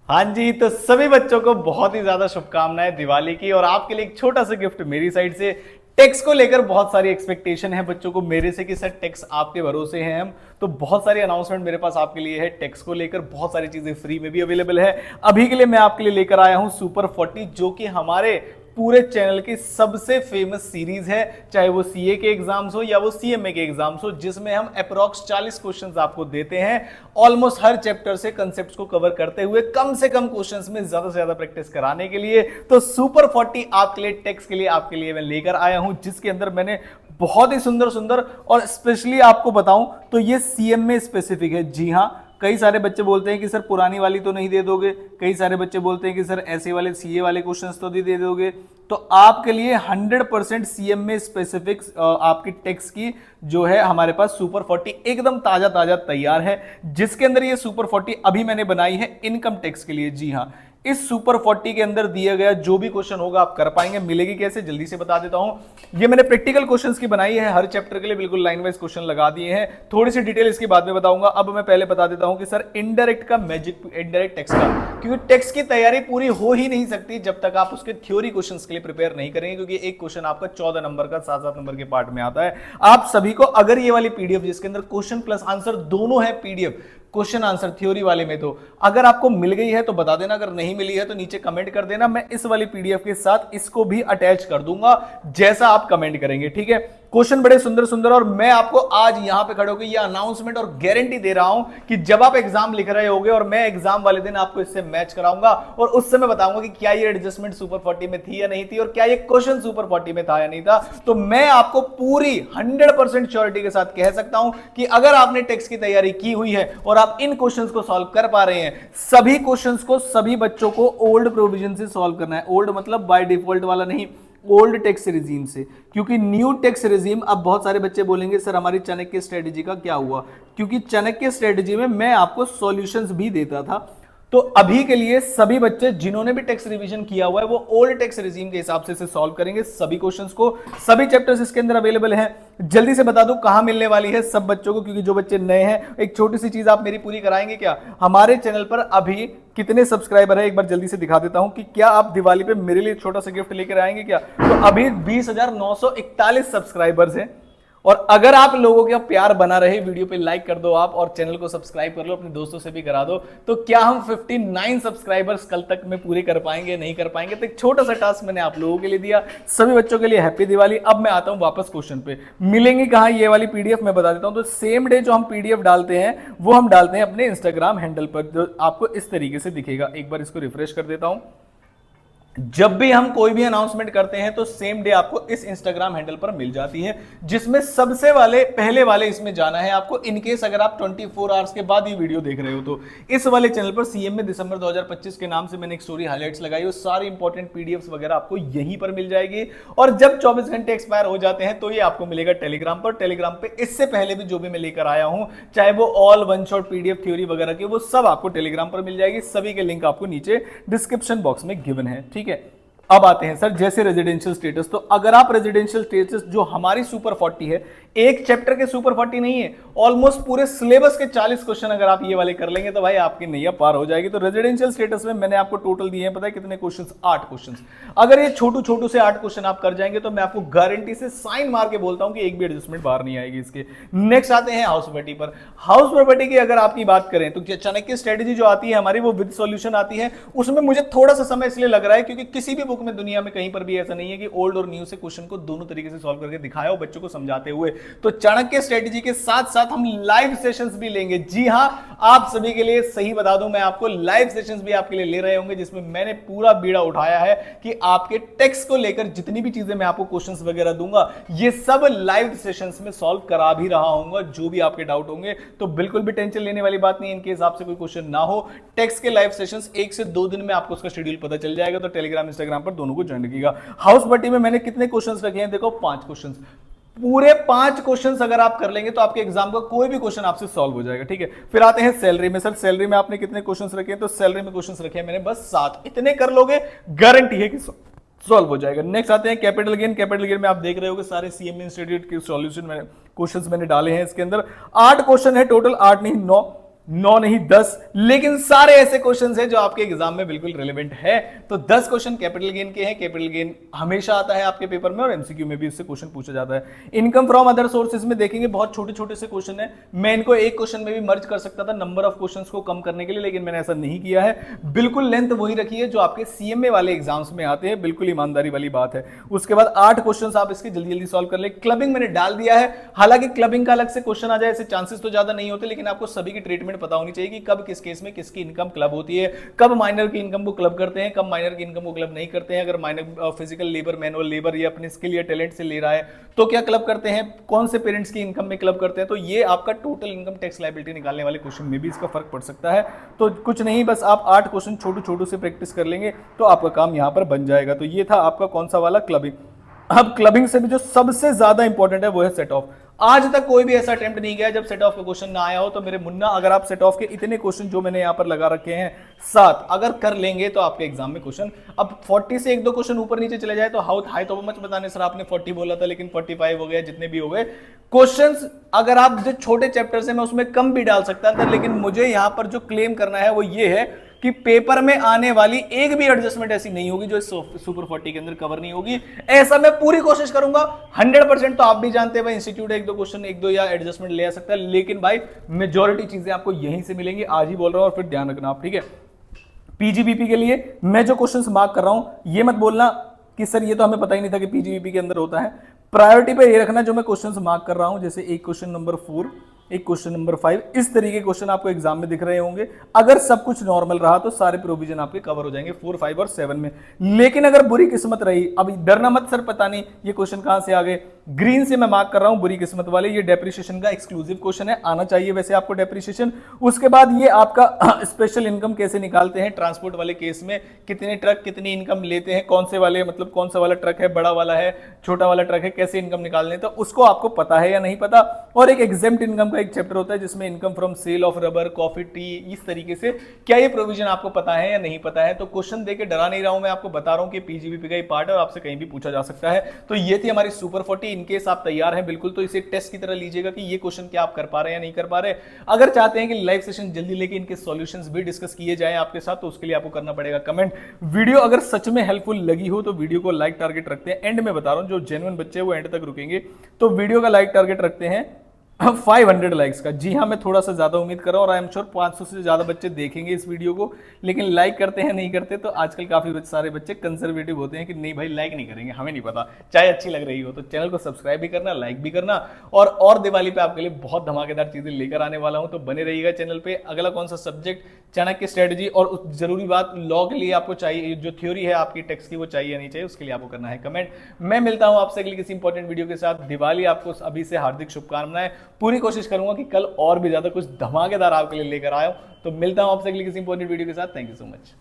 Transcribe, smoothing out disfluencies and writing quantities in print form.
हाँ जी, तो सभी बच्चों को बहुत ही ज्यादा शुभकामनाएं दिवाली की। और आपके लिए एक छोटा सा गिफ्ट मेरी साइड से। टेक्स को लेकर बहुत सारी एक्सपेक्टेशन है बच्चों को मेरे से कि सर टेक्स आपके भरोसे हैं हम, तो बहुत सारी अनाउंसमेंट मेरे पास आपके लिए है। टेक्स को लेकर बहुत सारी चीजें फ्री में भी अवेलेबल है। अभी के लिए मैं आपके लिए लेकर आया हूं सुपर 40, जो कि हमारे पूरे चैनल की सबसे फेमस सीरीज है, चाहे वो सीए के एग्जाम्स हो या वो सीएमए के एग्जाम्स हो, जिसमें हम अप्रॉक्स 40 क्वेश्चंस आपको देते हैं। ऑलमोस्ट हर चैप्टर से कंसेप्ट्स को कवर करते हुए कम से कम क्वेश्चंस में ज्यादा से ज्यादा प्रैक्टिस कराने के लिए। तो सुपर 40 आपके लिए, टेक्स के लिए आपके लिए मैं लेकर आया हूं, जिसके अंदर मैंने बहुत ही सुंदर सुंदर, और स्पेशली आपको बताऊं तो ये सीएमए स्पेसिफिक है। जी हां, कई सारे बच्चे बोलते हैं कि सर पुरानी वाली तो नहीं दे दोगे, कई सारे बच्चे बोलते हैं कि सर ऐसे वाले सीए वाले क्वेश्चंस तो नहीं दे दोगे। तो आपके लिए 100% सीएमए स्पेसिफिक आपकी टेक्स्ट की जो है हमारे पास सुपर 40 एकदम ताजा ताजा तैयार है, जिसके अंदर ये सुपर 40 अभी मैंने बनाई है इनकम टैक्स के लिए। जी हां, इस सुपर 40 के अंदर दिया गया जो भी क्वेश्चन होगा आप कर पाएंगे। मिलेगी कैसे, जल्दी से बता देता हूं। ये मैंने प्रैक्टिकल क्वेश्चंस की बनाई है, हर चैप्टर के लिए बिल्कुल लाइन वाइज क्वेश्चन लगा दिए हैं। थोड़ी सी डिटेल इसके बाद में बताऊंगा। अब मैं पहले बता देता हूं कि सर इनडायरेक्ट का मैजिक, इनडायरेक्ट टैक्स का, क्योंकि टैक्स की तैयारी पूरी हो ही नहीं सकती जब तक आप उसके थ्योरी क्वेश्चंस के लिए प्रिपेयर नहीं करेंगे, क्योंकि एक क्वेश्चन आपका 14 नंबर का 7-7 नंबर के पार्ट में आता है। आप सभी को अगर ये वाली पीडीएफ जिसके अंदर क्वेश्चन प्लस आंसर दोनों है, पीडीएफ क्वेश्चन आंसर थ्योरी वाले में, तो अगर आपको मिल गई है तो बता देना, अगर नहीं मिली है तो नीचे कमेंट कर देना। मैं इस वाली पीडीएफ के साथ इसको भी अटैच कर दूंगा जैसा आप कमेंट करेंगे, ठीक है। क्वेश्चन बड़े सुंदर सुंदर, और मैं आपको आज यहां पे खड़े होकर ये अनाउंसमेंट और गारंटी दे रहा हूं कि जब आप एग्जाम लिख रहे होगे और मैं एग्जाम वाले दिन आपको इससे मैच कराऊंगा और उस समय बताऊंगा कि क्या ये एडजस्टमेंट सुपर 40 में थी या नहीं थी, और क्या ये क्वेश्चन सुपर 40 में था या नहीं था, तो मैं आपको पूरी 100% श्योरिटी के साथ कह सकता हूं कि अगर आपने टेक्स्ट की तैयारी की हुई है और आप इन क्वेश्चंस को सॉल्व कर पा रहे हैं, सभी क्वेश्चंस को सभी बच्चों को ओल्ड प्रोविजन से सॉल्व करना है। ओल्ड मतलब बाय डिफॉल्ट वाला नहीं, ओल्ड टैक्स रिजीम से, क्योंकि न्यू टैक्स रिजीम, अब बहुत सारे बच्चे बोलेंगे सर हमारी चाणक्य स्ट्रेटेजी का क्या हुआ, क्योंकि चाणक्य स्ट्रेटेजी में मैं आपको सॉल्यूशंस भी देता था। तो अभी के लिए सभी बच्चे जिन्होंने भी टैक्स रिवीजन किया हुआ है वो ओल्ड टैक्स रिजीम के हिसाब से सॉल्व करेंगे सभी क्वेश्चंस को। सभी चैप्टर्स इसके अंदर अवेलेबल हैं। जल्दी से बता दूं कहां मिलने वाली है सब बच्चों को, क्योंकि जो बच्चे नए हैं, एक छोटी सी चीज आप मेरी पूरी कराएंगे क्या, हमारे चैनल पर अभी कितने सब्सक्राइबर है एक बार जल्दी से दिखा देता हूं कि क्या आप दिवाली पे मेरे लिए छोटा सा गिफ्ट लेकर आएंगे क्या। तो अभी 20,941 सब्सक्राइबर्स हैं, और अगर आप लोगों का प्यार बना रहे, वीडियो पे लाइक कर दो आप और चैनल को सब्सक्राइब कर लो, अपने दोस्तों से भी करा दो, तो क्या हम 59 सब्सक्राइबर्स कल तक में पूरे कर पाएंगे, नहीं कर पाएंगे। तो एक छोटा सा टास्क मैंने आप लोगों के लिए दिया, सभी बच्चों के लिए हैप्पी दिवाली। अब मैं आता हूं वापस क्वेश्चन पे। मिलेंगे कहां ये वाली पीडीएफ, मैं बता देता हूं। तो सेम डे जो हम पीडीएफ डालते हैं वो हम डालते हैं अपने इंस्टाग्राम हैंडल पर, जो आपको इस तरीके से दिखेगा। एक बार इसको रिफ्रेश कर देता हूं। जब भी हम कोई भी अनाउंसमेंट करते हैं तो सेम डे आपको इस इंस्टाग्राम हैंडल पर मिल जाती है, जिसमें सबसे वाले पहले वाले इसमें जाना है आपको। इनकेस अगर आप 24 आवर्स के बाद ये वीडियो देख रहे हो तो इस वाले चैनल पर सीएमए दिसंबर 2025 के नाम से मैंने एक स्टोरी हाइलाइट्स लगाई, वो सारी इंपॉर्टेंट पीडीएफ्स वगैरह आपको यहीं पर मिल जाएगी। और जब 24 घंटे एक्सपायर हो जाते हैं तो ये आपको मिलेगा टेलीग्राम पर। टेलीग्राम पे इससे पहले भी जो भी मैं लेकर आया हूं, चाहे वो all one shot PDF theory वगैरह की, वो सब आपको टेलीग्राम पर मिल जाएगी। सभी के लिंक आपको नीचे डिस्क्रिप्शन बॉक्स में गिवन है, ठीक है। अब आते हैं सर जैसे रेजिडेंशियल स्टेटस, तो अगर आप रेजिडेंशियल स्टेटस जो हमारी सुपर 40 है, एक चैप्टर के सुपर 40 नहीं है, ऑलमोस्ट पूरे सिलेबस के 40 क्वेश्चन अगर आप ये वाले कर लेंगे तो भाई आपकी नैया पार हो जाएगी। तो रेजिडेंशियल स्टेटस में मैंने आपको टोटल दिए हैं, पता है कितने क्वेश्चंस, 8 क्वेश्चंस। अगर ये छोटू छोटू से 8 क्वेश्चन आप कर जाएंगे तो मैं आपको गारंटी से साइन मार के बोलता हूं कि एक भी एडजस्टमेंट बाहर नहीं आएगी इसके। नेक्स्ट आते हैं हाउस प्रॉपर्टी पर। हाउस प्रॉपर्टी की अगर आपकी बात करें तो चाणक्य स्ट्रेटेजी जो आती है हमारी, वो विद सॉल्यूशन आती है। उसमें मुझे थोड़ा सा समय इसलिए लग रहा है क्योंकि किसी भी बुक में, दुनिया में कहीं पर भी ऐसा नहीं है कि ओल्ड और न्यू से क्वेश्चन को दोनों तरीके से सॉल्व करके दिखाया हो बच्चों को समझाते हुए। तो चाणक्य स्ट्रेटेजी के साथ साथ हम लाइव सेशंस भी लेंगे। जी हां, आप सभी के लिए सही बता दूं, मैं आपको लाइव सेशंस भी आपके लिए ले रहे होंगे, जिसमें मैंने पूरा बीड़ा उठाया है कि आपके टेक्स्ट को लेकर जितनी भी चीजें मैं आपको क्वेश्चंस वगैरह दूंगा, ये सब लाइव सेशंस में सॉल्व करा भी रहा हूंगा। जो भी आपके डाउट होंगे तो बिल्कुल भी टेंशन लेने वाली बात नहीं। इनकेस आपसे कोई क्वेश्चन ना हो, टेक्स्ट के लाइव सेशंस 1 से 2 दिन में आपको उसका शेड्यूल पता चल जाएगा। तो टेलीग्राम इंस्टाग्राम पर दोनों को ज्वाइन रखिएगा। हाउस प्रॉपर्टी में मैंने कितने क्वेश्चंस रखे हैं, देखो 5 क्वेश्चंस। पूरे 5 क्वेश्चंस अगर आप कर लेंगे तो आपके एग्जाम का कोई भी क्वेश्चन आपसे सॉल्व हो जाएगा, ठीक है। फिर आते हैं सैलरी में। सर सैलरी में आपने कितने क्वेश्चंस रखे हैं, तो सैलरी में क्वेश्चंस रखे हैं मैंने बस 7। इतने कर लोगे गारंटी है कि सॉल्व हो जाएगा। नेक्स्ट आते हैं कैपिटल गेन। कैपिटल गेन में आप देख रहे हो कि सारे सीएमए इंस्टीट्यूट के सॉल्यूशन मैंने क्वेश्चंस मैंने डाले हैं। इसके अंदर 8 क्वेश्चन है टोटल, 8 नहीं 9। 9 नहीं 10, लेकिन सारे ऐसे क्वेश्चंस हैं जो आपके एग्जाम में बिल्कुल रिलेवेंट है। तो 10 क्वेश्चन कैपिटल गेन के हैं। कैपिटल गेन हमेशा आता है आपके पेपर में और एमसीक्यू में भी इससे क्वेश्चन पूछा जाता है। इनकम फ्रॉम अदर सोर्सेज में देखेंगे बहुत छोटे छोटे से क्वेश्चन है। मैं इनको एक क्वेश्चन में भी मर्ज कर सकता था नंबर ऑफ क्वेश्चंस को कम करने के लिए, लेकिन मैंने ऐसा नहीं किया है। बिल्कुल लेंथ वही रखी है जो आपके सीएमए वाले एग्जाम्स में आते हैं, बिल्कुल ईमानदारी वाली बात है। उसके बाद 8 क्वेश्चन आप इसके जल्दी जल्दी सॉल्व कर ले। क्लबिंग मैंने डाल दिया है, हालांकि क्लबिंग का अलग से क्वेश्चन आ जाए ऐसे चांसेस तो ज्यादा नहीं होते, लेकिन आपको सभी की ट्रीटमेंट पता होनी चाहिए कि कब किस केस में किसकी इनकम क्लब होती है, कब माइनर की इनकम को क्लब करते हैं, कब माइनर की इनकम को क्लब नहीं करते हैं। अगर minor physical labour, manual labour या अपने स्किल या टैलेंट से ले रहा है तो क्या क्लब करते हैं, कौन से पेरेंट्स की इनकम में क्लब करते हैं। तो ये आपका टोटल इनकम टैक्स लायबिलिटी निकालने वाले क्वेश्चन में भी इसका फर्क पड़ सकता है। तो कुछ नहीं, बस आप 8 क्वेश्चन छोटू छोटू से प्रैक्टिस कर लेंगे तो आपका काम यहां पर बन जाएगा। तो ये था आपका कौन सा वाला, क्लबिंग। अब क्लबिंग से भी जो सबसे ज्यादा इंपॉर्टेंट है वो है सेट ऑफ। आज तक कोई भी ऐसा अटेम्प्ट नहीं गया जब सेट ऑफ का क्वेश्चन ना आया हो। तो मेरे मुन्ना, अगर आप सेट ऑफ के इतने क्वेश्चन जो मैंने यहां पर लगा रखे हैं 7 अगर कर लेंगे तो आपके एग्जाम में क्वेश्चन, अब 40 से 1-2 क्वेश्चन ऊपर नीचे चले जाए तो हाई तो मत बताने सर आपने 40 बोला था लेकिन 45 हो गया, जितने भी हो गए क्वेश्चंस। अगर आप जो छोटे चैप्टर्स हैं मैं उसमें कम भी डाल सकता था, लेकिन मुझे यहां पर जो क्लेम करना है वो ये है कि पेपर में आने वाली एक भी एडजस्टमेंट ऐसी नहीं होगी जो सुपर 40 के अंदर कवर नहीं होगी। ऐसा मैं पूरी कोशिश करूंगा। 100% तो आप भी जानते हैं भाई, इंस्टीट्यूट 1-2 क्वेश्चन 1-2 या एडजस्टमेंट ले आ सकता है, लेकिन भाई मेजॉरिटी चीजें आपको यहीं से मिलेंगी। आज ही बोल रहा हूं और फिर ध्यान रखना आप, ठीक है। पीजीबीपी के लिए मैं जो क्वेश्चंस मार्क कर रहा हूं ये मत बोलना कि सर ये तो हमें पता ही नहीं था कि पीजीबीपी के अंदर होता है। प्रायोरिटी पे ये रखना जो मैं क्वेश्चंस मार्क कर रहा हूं, जैसे एक क्वेश्चन नंबर 4, एक क्वेश्चन नंबर 5, इस तरीके क्वेश्चन आपको एग्जाम में दिख रहे होंगे। अगर सब कुछ नॉर्मल रहा तो सारे प्रोविजन आपके कवर हो जाएंगे 4, 5 और 7 में। लेकिन अगर बुरी किस्मत रही, अभी डरना मत सर पता नहीं ये क्वेश्चन कहां से आ गए, ग्रीन से मैं मार्क कर रहा हूं बुरी किस्मत वाले। ये डेप्रिसिएशन का एक्सक्लूसिव क्वेश्चन है, आना चाहिए वैसे आपको डेप्रिसिएशन। उसके बाद ये आपका स्पेशल इनकम कैसे निकालते हैं ट्रांसपोर्ट वाले केस में, कितने ट्रक कितनी इनकम लेते हैं, कौन से वाले मतलब कौन सा वाला ट्रक है, बड़ा वाला है छोटा वाला ट्रक है, कैसे इनकम निकालने, तो उसको आपको पता है या नहीं पता। और एक एग्जेम्प्ट इनकम का एक चैप्टर होता है जिसमें income from sale of rubber, coffee, tea, इस तरीके से क्या ये प्रोविजन आपको पता है या नहीं पता है। तो क्वेश्चन देके डरा नहीं रहा हूं, मैं आपको बता रहा हूं कि पीजीबीपी का ही पार्ट है और आपसे कहीं भी पूछा जा सकता है। तो ये थी हमारी सुपर 40। इनकेस आप तैयार हैं बिल्कुल तो इसे टेस्ट की तरह लीजिएगा कि ये क्वेश्चन क्या आप कर पा रहे हैं या नहीं कर पा रहे। अगर चाहते हैं कि लाइव सेशन जल्दी लेके इनके सॉल्यूशंस भी डिस्कस किए जाए आपके साथ तो उसके लिए आपको करना पड़ेगा कमेंट। वीडियो अगर सच में हेल्पफुल लगी हो तो वीडियो को लाइक टारगेट रखते हैं। एंड में बता रहा हूं जो जेन्युइन बच्चे हैं वो एंड तक रुकेंगे तो वीडियो का लाइक टारगेट रखते हैं 500 लाइक्स का। जी हाँ, मैं थोड़ा सा ज्यादा उम्मीद कर रहा हूँ और आई एम श्योर 500 से ज्यादा बच्चे देखेंगे इस वीडियो को, लेकिन लाइक करते हैं नहीं करते। तो आजकल काफी सारे बच्चे कंजर्वेटिव होते हैं कि नहीं भाई लाइक नहीं करेंगे, हमें नहीं पता, चाहे अच्छी लग रही हो। तो चैनल को सब्सक्राइब भी करना, लाइक भी करना। और दिवाली पे आपके लिए बहुत धमाकेदार चीजें लेकर आने वाला हूं, तो बने रहिएगा चैनल पे। अगला कौन सा सब्जेक्ट, चाणक्य स्ट्रेटेजी, और जरूरी बात लॉ के लिए आपको चाहिए जो थ्योरी है आपकी टेक्स्ट की वो चाहिए या नहीं चाहिए, उसके लिए आपको करना है कमेंट। मैं मिलता हूं आपसे अगली किसी इंपॉर्टेंट वीडियो के साथ। दिवाली आपको अभी से हार्दिक शुभकामनाएं। पूरी कोशिश करूंगा कि कल और भी ज्यादा कुछ धमाकेदार आपके लिए लेकर आया हूं। तो मिलता हूं आपसे अगली किसी इंपॉर्टेंट वीडियो के साथ। Thank you so much.